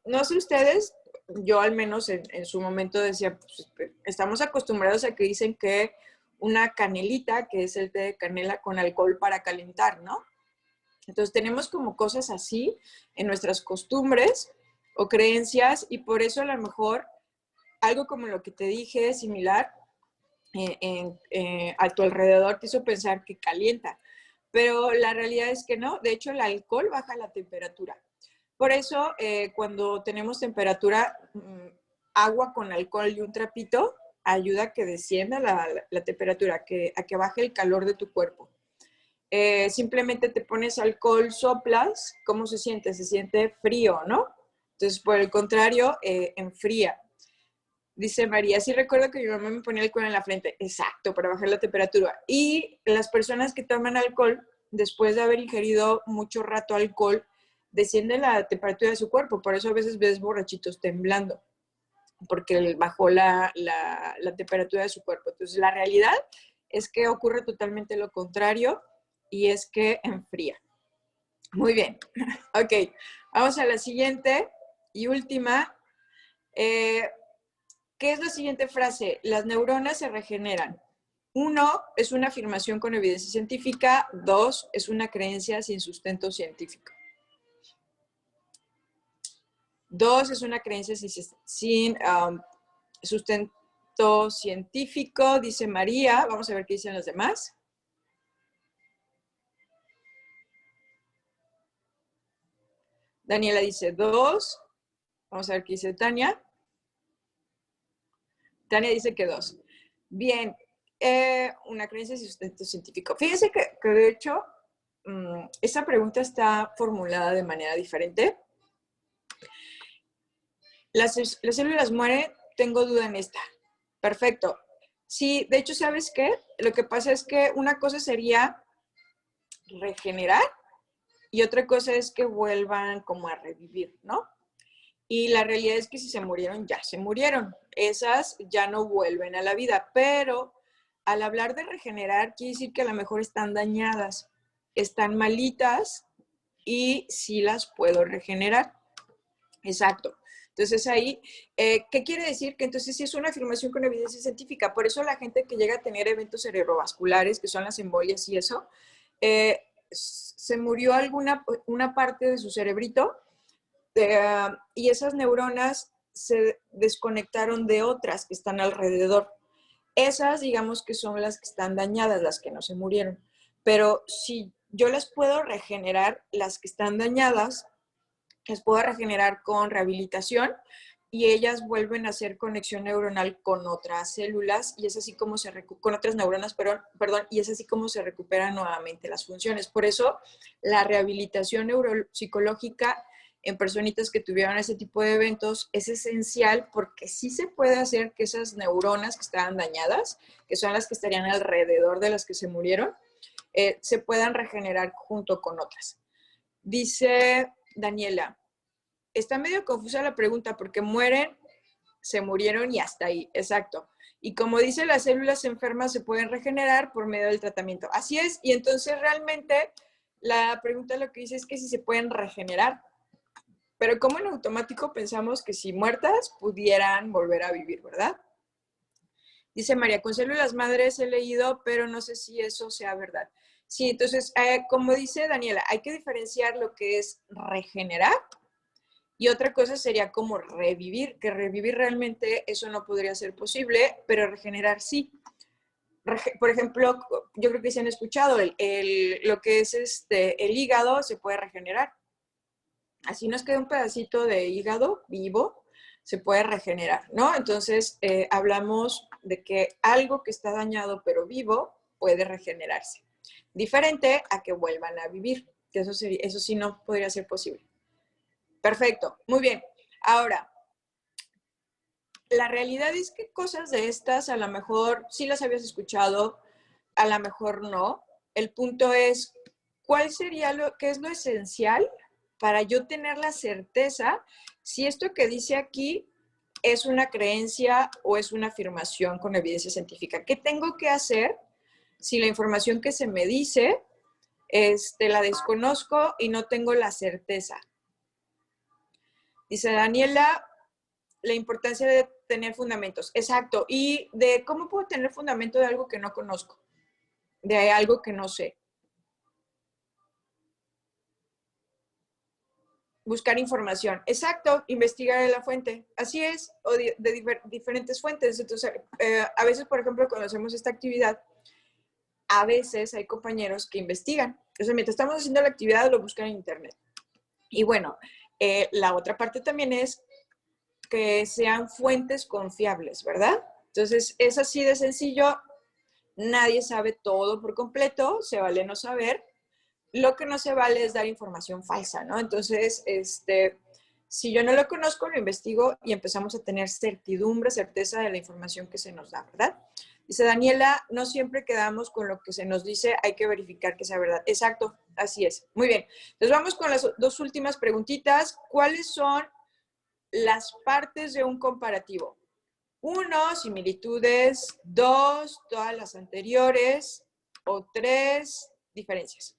Speaker 1: No sé ustedes, yo al menos en su momento decía, pues, estamos acostumbrados a que dicen que una canelita, que es el té de canela con alcohol para calentar, ¿no? Entonces tenemos como cosas así en nuestras costumbres o creencias y por eso a lo mejor algo como lo que te dije, similar, a tu alrededor te hizo pensar que calienta, pero la realidad es que no. De hecho, el alcohol baja la temperatura. Por eso, cuando tenemos temperatura, agua con alcohol y un trapito ayuda a que descienda la temperatura, a que baje el calor de tu cuerpo. Simplemente te pones alcohol, soplas, ¿cómo se siente? Se siente frío, ¿no? Entonces, por el contrario, enfría. Dice María, sí recuerdo que mi mamá me ponía alcohol en la frente. Exacto, para bajar la temperatura. Y las personas que toman alcohol, después de haber ingerido mucho rato alcohol, desciende la temperatura de su cuerpo. Por eso a veces ves borrachitos temblando, porque bajó la temperatura de su cuerpo. Entonces, la realidad es que ocurre totalmente lo contrario y es que enfría. Muy bien. Ok, vamos a la siguiente y última. ¿Qué es la siguiente frase? Las neuronas se regeneran. 1 es una afirmación con evidencia científica. 2 es una creencia sin sustento científico. 2 es una creencia sin sustento científico, dice María. Vamos a ver qué dicen los demás. Daniela dice 2. Vamos a ver qué dice Tania. Tania dice que 2. Bien, una creencia sin sustento científico. Fíjense que de hecho, esa pregunta está formulada de manera diferente. Las células mueren, tengo duda en esta. Perfecto. Sí, de hecho, ¿sabes qué? Lo que pasa es que una cosa sería regenerar y otra cosa es que vuelvan como a revivir, ¿no? Y la realidad es que si se murieron, ya se murieron. Esas ya no vuelven a la vida, pero al hablar de regenerar, quiere decir que a lo mejor están dañadas, están malitas y sí las puedo regenerar. Exacto. Entonces ahí, ¿qué quiere decir? Que entonces sí es una afirmación con evidencia científica. Por eso la gente que llega a tener eventos cerebrovasculares, que son las embolias y eso, se murió una parte de su cerebrito y esas neuronas se desconectaron de otras que están alrededor. Esas, digamos que son las que están dañadas, las que no se murieron. Pero si yo las puedo regenerar, las que están dañadas, las puedo regenerar con rehabilitación y ellas vuelven a hacer conexión neuronal con otras células y es así como con otras neuronas, perdón, y es así como se recuperan nuevamente las funciones. Por eso la rehabilitación neuropsicológica en personitas que tuvieron ese tipo de eventos es esencial porque sí se puede hacer que esas neuronas que estaban dañadas, que son las que estarían alrededor de las que se murieron, se puedan regenerar junto con otras. Dice Daniela, está medio confusa la pregunta porque mueren, se murieron y hasta ahí, exacto. Y como dice, las células enfermas se pueden regenerar por medio del tratamiento. Así es, y entonces realmente la pregunta lo que dice es que si se pueden regenerar, pero como en automático pensamos que si muertas pudieran volver a vivir, ¿verdad? Dice María, con células madres he leído, pero no sé si eso sea verdad. Sí, entonces, como dice Daniela, hay que diferenciar lo que es regenerar y otra cosa sería como revivir, que revivir realmente eso no podría ser posible, pero regenerar sí. Por ejemplo, yo creo que se han escuchado, lo que es el hígado se puede regenerar. Así nos queda un pedacito de hígado vivo, se puede regenerar, ¿no? Entonces, hablamos de que algo que está dañado pero vivo puede regenerarse. Diferente a que vuelvan a vivir, que eso sí no podría ser posible. Perfecto, muy bien. Ahora, la realidad es que cosas de estas a lo mejor sí las habías escuchado, a lo mejor no. El punto es, ¿cuál sería qué es lo esencial para yo tener la certeza si esto que dice aquí es una creencia o es una afirmación con evidencia científica? ¿Qué tengo que hacer si la información que se me dice la desconozco y no tengo la certeza? Dice Daniela, la importancia de tener fundamentos. Exacto. Y de cómo puedo tener fundamento de algo que no conozco, de algo que no sé. Buscar información. Exacto, investigar en la fuente. Así es, o de diferentes fuentes. Entonces, a veces, por ejemplo, cuando hacemos esta actividad, a veces hay compañeros que investigan. Entonces, mientras estamos haciendo la actividad, lo buscan en internet. Y bueno, la otra parte también es que sean fuentes confiables, ¿verdad? Entonces, es así de sencillo. Nadie sabe todo por completo, se vale no saber. Lo que no se vale es dar información falsa, ¿no? Entonces, si yo no lo conozco, lo investigo y empezamos a tener certidumbre, certeza de la información que se nos da, ¿verdad? Dice Daniela, no siempre quedamos con lo que se nos dice, hay que verificar que sea verdad. Exacto, así es. Muy bien. Entonces vamos con las dos últimas preguntitas. ¿Cuáles son las partes de un comparativo? 1, similitudes. 2, todas las anteriores. O 3, diferencias.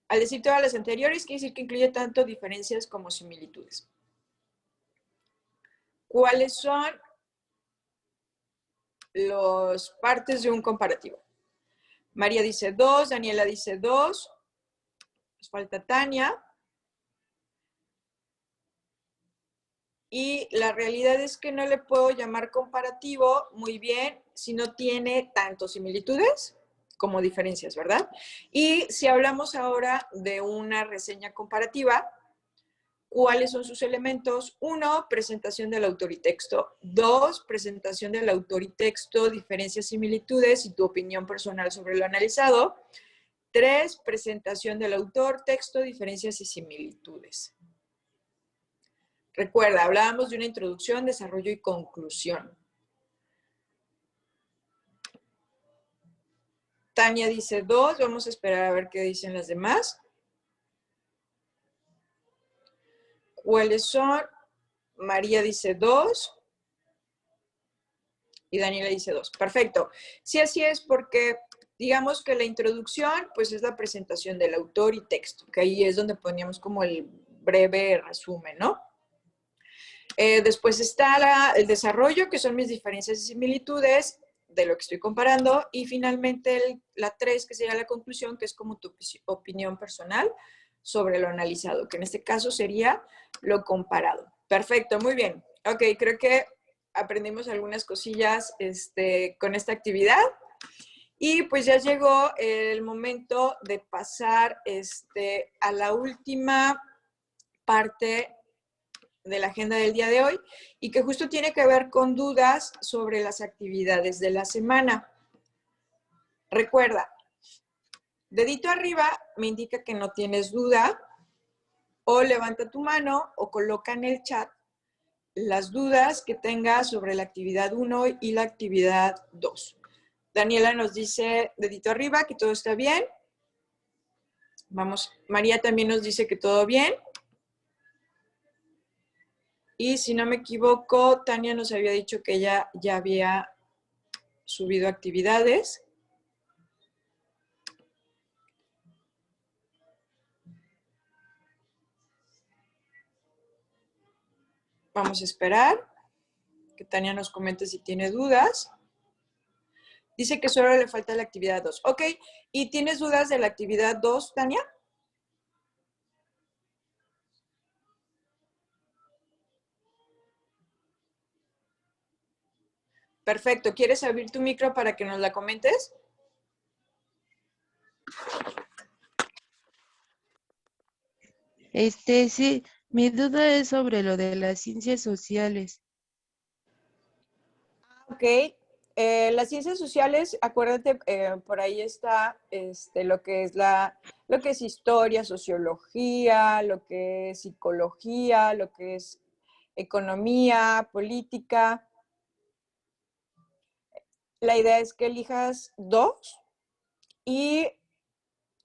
Speaker 1: Al decir todas las anteriores, quiere decir que incluye tanto diferencias como similitudes. ¿Cuáles son las partes de un comparativo? María dice 2, Daniela dice 2, nos falta Tania. Y la realidad es que no le puedo llamar comparativo muy bien si no tiene tanto similitudes como diferencias, ¿verdad? Y si hablamos ahora de una reseña comparativa, ¿cuáles son sus elementos? 1, presentación del autor y texto. 2, presentación del autor y texto, diferencias, similitudes y tu opinión personal sobre lo analizado. 3, presentación del autor, texto, diferencias y similitudes. Recuerda, hablábamos de una introducción, desarrollo y conclusión. Tania dice 2, vamos a esperar a ver qué dicen las demás. ¿Cuáles son? María dice 2 y Daniela dice 2. Perfecto. Sí, así es porque digamos que la introducción pues es la presentación del autor y texto, que ahí es donde poníamos como el breve resumen, ¿no? Después está el desarrollo, que son mis diferencias y similitudes de lo que estoy comparando. Y finalmente la 3, que sería la conclusión, que es como tu opinión personal sobre lo analizado, que en este caso sería lo comparado. Perfecto, muy bien. Ok, creo que aprendimos algunas cosillas con esta actividad. Y pues ya llegó el momento de pasar a la última parte de la agenda del día de hoy y que justo tiene que ver con dudas sobre las actividades de la semana. Recuerda, dedito arriba me indica que no tienes duda, o levanta tu mano o coloca en el chat las dudas que tengas sobre la actividad 1 y la actividad 2. Daniela nos dice dedito arriba que todo está bien. Vamos, María también nos dice que todo bien. Y si no me equivoco, Tania nos había dicho que ella ya había subido actividades. Vamos a esperar que Tania nos comente si tiene dudas. Dice que solo le falta la actividad 2. Ok, ¿y tienes dudas de la actividad 2, Tania? Perfecto, ¿quieres abrir tu micro para que nos la comentes?
Speaker 2: Sí, mi duda es sobre lo de las ciencias sociales.
Speaker 1: Ok, las ciencias sociales, acuérdate, por ahí está lo que es lo que es historia, sociología, lo que es psicología, lo que es economía, política. La idea es que elijas 2 y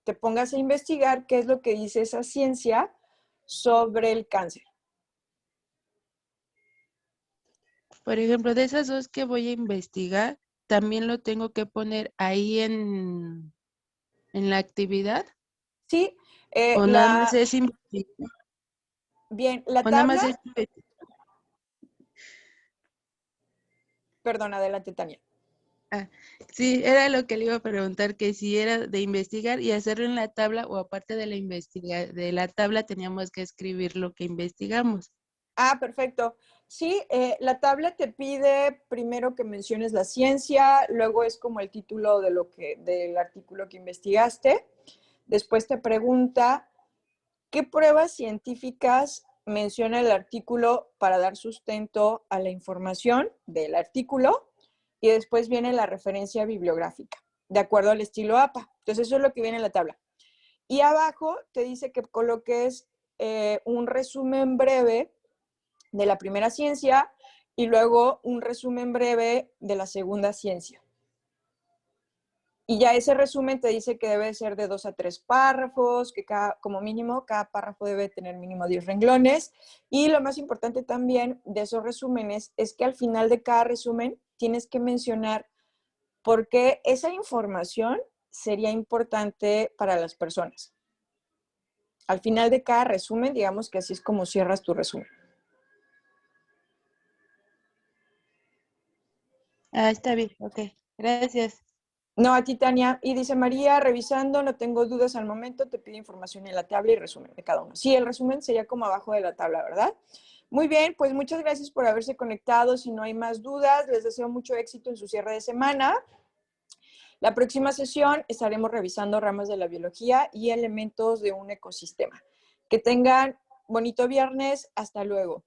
Speaker 1: te pongas a investigar qué es lo que dice esa ciencia sobre el cáncer.
Speaker 2: Por ejemplo, de esas dos que voy a investigar, ¿también lo tengo que poner ahí en la actividad?
Speaker 1: Sí,
Speaker 2: ¿O nada más es investigar?
Speaker 1: bien, la
Speaker 2: ¿O nada
Speaker 1: tabla,
Speaker 2: más es investigar?
Speaker 1: perdón, adelante, Tania.
Speaker 2: Ah, sí, era lo que le iba a preguntar, que si era de investigar y hacerlo en la tabla o aparte de de la tabla teníamos que escribir lo que investigamos.
Speaker 1: Ah, perfecto. Sí, la tabla te pide primero que menciones la ciencia, luego es como el título de del artículo que investigaste. Después te pregunta qué pruebas científicas menciona el artículo para dar sustento a la información del artículo. Y después viene la referencia bibliográfica, de acuerdo al estilo APA. Entonces, eso es lo que viene en la tabla. Y abajo te dice que coloques un resumen breve de la primera ciencia y luego un resumen breve de la segunda ciencia. Y ya ese resumen te dice que debe ser de 2 a 3 párrafos, que como mínimo cada párrafo debe tener mínimo 10 renglones. Y lo más importante también de esos resúmenes es que al final de cada resumen tienes que mencionar por qué esa información sería importante para las personas. al final de cada resumen, digamos que así es como cierras tu resumen.
Speaker 2: Ah, está bien, ok. Gracias.
Speaker 1: No, a ti, Tania. Y dice María, revisando, no tengo dudas al momento, te pide información en la tabla y resumen de cada uno. Sí, el resumen sería como abajo de la tabla, ¿verdad? Muy bien, pues muchas gracias por haberse conectado. Si no hay más dudas, les deseo mucho éxito en su cierre de semana. La próxima sesión estaremos revisando ramas de la biología y elementos de un ecosistema. Que tengan bonito viernes. Hasta luego.